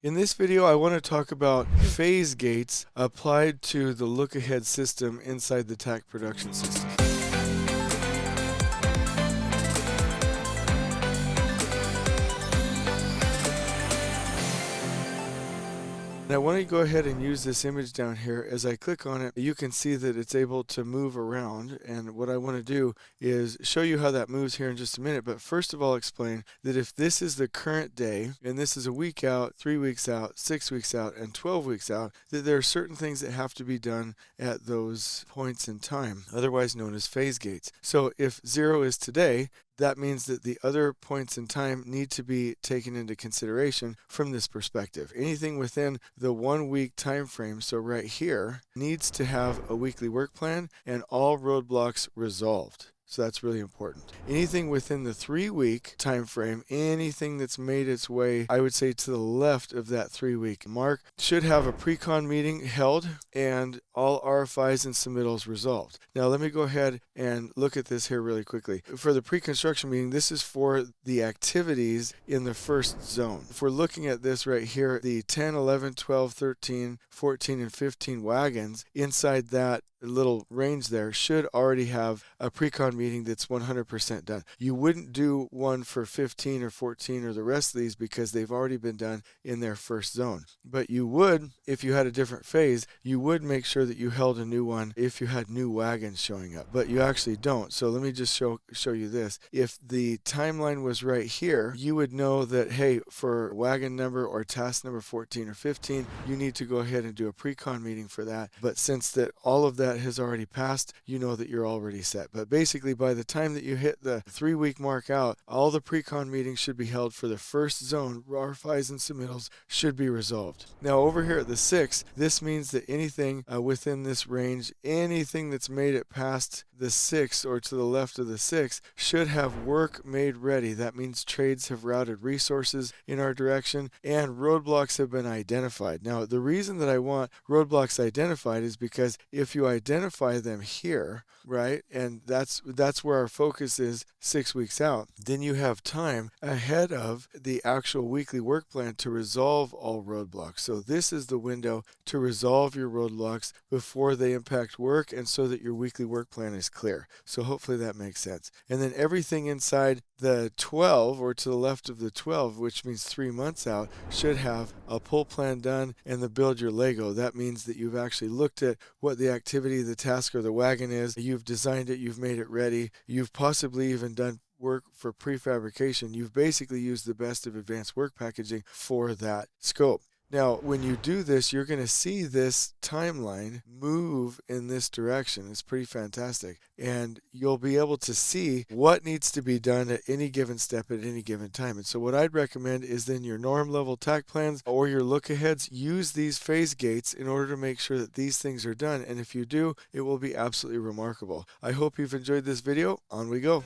In this video, I want to talk about phase gates applied to the look-ahead system inside the Takt Production System. And I want to go ahead and use this image down here. As I click on it, you can see that it's able to move around. And what I want to do is show you how that moves here in just a minute. But first of all, explain that if this is the current day, and this is a week out, 3 weeks out, 6 weeks out, and 12 weeks out, that there are certain things that have to be done at those points in time, otherwise known as phase gates. So if 0 is today, that means that the other points in time need to be taken into consideration from this perspective. Anything within the 1 week time frame, so right here, needs to have a weekly work plan and all roadblocks resolved. So that's really important. Anything within the 3 week time frame, anything that's made its way, I would say, to the left of that 3 week mark, should have a pre-con meeting held and all RFIs and submittals resolved. Now let me go ahead and look at this here really quickly. For the pre-construction meeting, this is for the activities in the first zone. If we're looking at this right here, the 10, 11, 12, 13, 14, and 15 wagons inside that little range there should already have a pre-con meeting that's 100% done. You wouldn't do one for 15 or 14 or the rest of these because they've already been done in their first zone. But you would, if you had a different phase, you would make sure that you held a new one if you had new wagons showing up. But you actually don't. So let me just show you this. If the timeline was right here, you would know that, hey, for wagon number or task number 14 or 15, you need to go ahead and do a pre-con meeting for that. But since that all of that has already passed, you know that you're already set. But basically, by the time that you hit the 3 week mark out, all the pre-con meetings should be held for the first zone. RFIs and submittals should be resolved. Now over here at the 6, this means that anything within this range, anything that's made it past the 6 or to the left of the 6 should have work made ready. That means trades have routed resources in our direction and roadblocks have been identified. Now the reason that I want roadblocks identified is because if you identify them here, right, and that's where our focus is 6 weeks out, then you have time ahead of the actual weekly work plan to resolve all roadblocks. So this is the window to resolve your roadblocks before they impact work and so that your weekly work plan is clear. So hopefully that makes sense. And then everything inside the 12 or to the left of the 12, which means 3 months out, should have a pull plan done and the build your Lego. That means that you've actually looked at what the activity, the task, or the wagon is. You've designed it, you've made it ready. You've possibly even done work for prefabrication. You've basically used the best of advanced work packaging for that scope. Now, when you do this, you're going to see this timeline move in this direction. It's pretty fantastic. And you'll be able to see what needs to be done at any given step at any given time. And so what I'd recommend is then your norm level Takt plans or your look aheads, use these phase gates in order to make sure that these things are done. And if you do, it will be absolutely remarkable. I hope you've enjoyed this video. On we go.